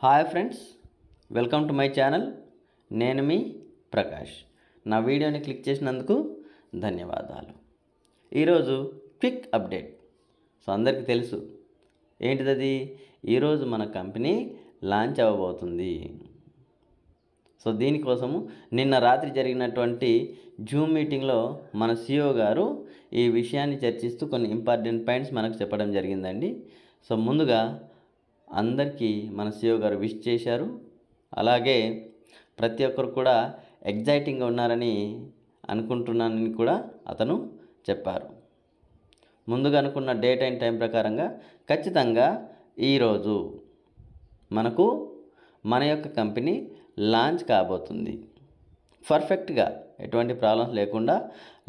Hi friends, welcome to my channel. నేను మీ ప్రకాష్. నా వీడియోని క్లిక్ చేసినందుకు ధన్యవాదాలు. ఈరోజు క్విక్ అప్డేట్. సో అందరికీ తెలుసు ఏంటిది, ఈరోజు మన కంపెనీ లాంచ్ అవ్వబోతుంది. సో దీనికోసము నిన్న రాత్రి జరిగినటువంటి జూమ్ మీటింగ్లో మన CEO గారు ఈ విషయాన్ని చర్చిస్తూ కొన్ని ఇంపార్టెంట్ పాయింట్స్ మనకు చెప్పడం జరిగిందండి. సో ముందుగా అందరికీ మన CEO గారు విష్ చేశారు. అలాగే ప్రతి ఒక్కరు కూడా ఎగ్జైటింగ్గా ఉన్నారని అనుకుంటున్నానని కూడా అతను చెప్పారు. ముందుగా అనుకున్న డేట్ అండ్ టైం ప్రకారంగా ఖచ్చితంగా ఈరోజు మనకు మన యొక్క కంపెనీ లాంచ్ కాబోతుంది. పర్ఫెక్ట్గా ఎటువంటి ప్రాబ్లమ్స్ లేకుండా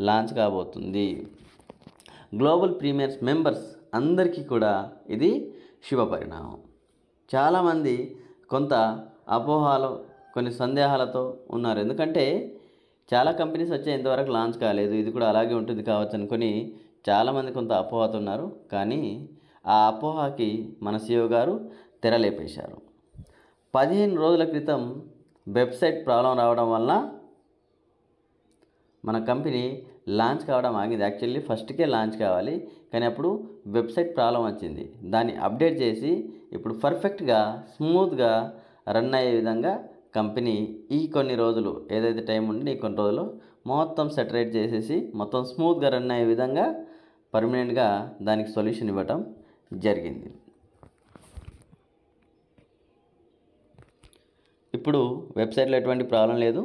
లాంచ్ కాబోతుంది. గ్లోబల్ ప్రీమియర్స్ మెంబర్స్ అందరికీ కూడా ఇది శుభ పరిణామం. చాలామంది కొంత అపోహలు, కొన్ని సందేహాలతో ఉన్నారు. ఎందుకంటే చాలా కంపెనీస్ వచ్చే ఇంతవరకు లాంచ్ కాలేదు, ఇది కూడా అలాగే ఉంటుంది కావచ్చు అనుకొని చాలామంది కొంత అపోహతో ఉన్నారు. కానీ ఆ అపోహకి మన CEO గారు తెరలేపేశారు. 15 రోజుల క్రితం వెబ్సైట్ ప్రాబ్లం రావడం వలన మన కంపెనీ లాంచ్ కావడం ఆగింది. యాక్చువల్లీ ఫస్ట్కే లాంచ్ కావాలి, కానీ అప్పుడు వెబ్సైట్ ప్రాబ్లం వచ్చింది. దాన్ని అప్డేట్ చేసి ఇప్పుడు పర్ఫెక్ట్గా స్మూత్గా రన్ అయ్యే విధంగా కంపెనీ ఈ కొన్ని రోజులు ఏదైతే టైం ఉండి ఈ కొన్ని రోజులు మొత్తం సెటరేట్ చేసేసి మొత్తం స్మూత్గా రన్ అయ్యే విధంగా పర్మనెంట్గా దానికి సొల్యూషన్ ఇవ్వటం జరిగింది. ఇప్పుడు వెబ్సైట్లో ఎటువంటి ప్రాబ్లం లేదు,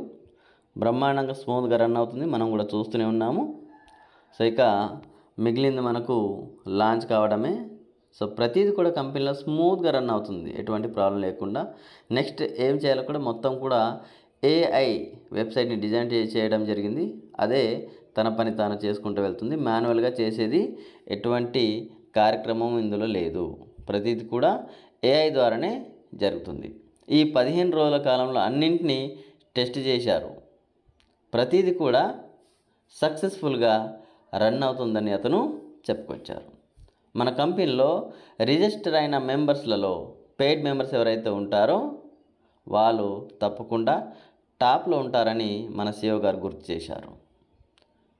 బ్రహ్మాండంగా స్మూత్గా రన్ అవుతుంది. మనం కూడా చూస్తూనే ఉన్నాము. సో ఇక మిగిలింది మనకు లాంచ్ కావడమే. సో ప్రతిదీ కూడా కంపెనీలో స్మూత్గా రన్ అవుతుంది, ఎటువంటి ప్రాబ్లం లేకుండా. నెక్స్ట్ ఏం చేయాలో కూడా మొత్తం కూడా AI వెబ్సైట్ని డిజైన్ చేయడం జరిగింది. అదే తన పని తాను చేసుకుంటూ వెళ్తుంది. మాన్యువల్గా చేసేది ఎటువంటి కార్యక్రమం ఇందులో లేదు. ప్రతిదీ కూడా AI ద్వారానే జరుగుతుంది. ఈ 15 రోజుల కాలంలో అన్నింటినీ టెస్ట్ చేశారు. ప్రతిదీ కూడా సక్సెస్ఫుల్గా రన్ అవుతుందని అతను చెప్పుకొచ్చారు. మన కంపెనీలో రిజిస్టర్ అయిన మెంబర్స్లలో పెయిడ్ మెంబర్స్ ఎవరైతే ఉంటారో వాళ్ళు తప్పకుండా టాప్లో ఉంటారని మన CEO గారు గుర్తు చేశారు.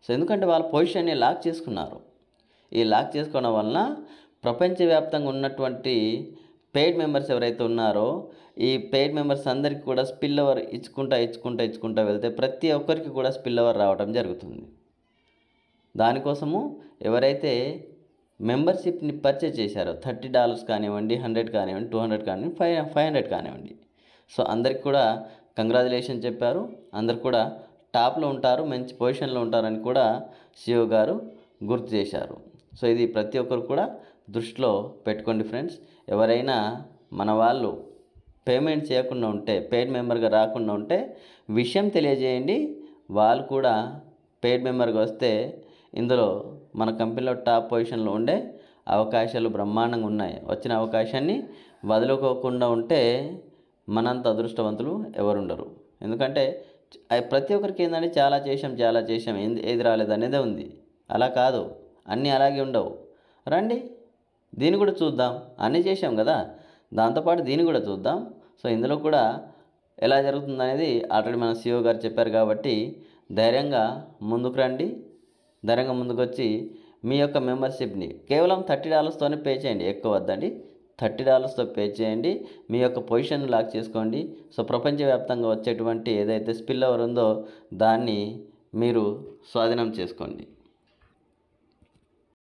సో ఎందుకంటే వాళ్ళ పొజిషన్ని లాక్ చేసుకున్నారు. ఈ లాక్ చేసుకోవడం వలన ప్రపంచవ్యాప్తంగా ఉన్నటువంటి పెయిడ్ మెంబర్స్ ఎవరైతే ఉన్నారో ఈ పెయిడ్ మెంబర్స్ అందరికీ కూడా స్పిల్ ఓవర్ ఇచ్చుకుంటా వెళ్తే ప్రతి ఒక్కరికి కూడా స్పిల్ ఓవర్ రావడం జరుగుతుంది. దానికోసము ఎవరైతే మెంబర్షిప్ని పర్చేజ్ చేశారో $30 కానివ్వండి, 100 కానివ్వండి, 200 కానివ్వండి, 500 కానివ్వండి, సో అందరికి కూడా కంగ్రాచులేషన్ చెప్పారు. అందరు కూడా టాప్లో ఉంటారు, మంచి పొజిషన్లో ఉంటారని కూడా CEO గారు గుర్తు చేశారు. సో ఇది ప్రతి ఒక్కరు కూడా దృష్టిలో పెట్టుకోండి ఫ్రెండ్స్. ఎవరైనా మన వాళ్ళు పేమెంట్ చేయకుండా ఉంటే, పెయిడ్ మెంబర్గా రాకుండా ఉంటే విషయం తెలియజేయండి. వాళ్ళు కూడా పెయిడ్ మెంబర్గా వస్తే ఇందులో మన కంపెనీలో టాప్ పొజిషన్లో ఉండే అవకాశాలు బ్రహ్మాండంగా ఉన్నాయి. వచ్చిన అవకాశాన్ని వదులుకోకుండా ఉంటే మనంత అదృష్టవంతులు ఎవరుండరు. ఎందుకంటే ప్రతి ఒక్కరికి ఏంటంటే చాలా చేసాం ఏది రాలేదు అనేదే ఉంది. అలా కాదు, అన్నీ అలాగే ఉండవు. రండి, దీన్ని కూడా చూద్దాం. అన్నీ చేసాం కదా, దాంతోపాటు దీన్ని కూడా చూద్దాం. సో ఇందులో కూడా ఎలా జరుగుతుంది అనేది ఆల్రెడీ మన CEO గారు చెప్పారు. కాబట్టి ధైర్యంగా ముందుకు రండి. ధైర్యంగా ముందుకు వచ్చి మీ యొక్క మెంబర్షిప్ని కేవలం $30తోనే పే చేయండి, ఎక్కువ వద్దండి. $30తో పే చేయండి, మీ యొక్క పొజిషన్ లాక్ చేసుకోండి. సో ప్రపంచవ్యాప్తంగా వచ్చేటువంటి ఏదైతే స్పిల్ ఓవర్ ఉందో దాన్ని మీరు స్వాధీనం చేసుకోండి.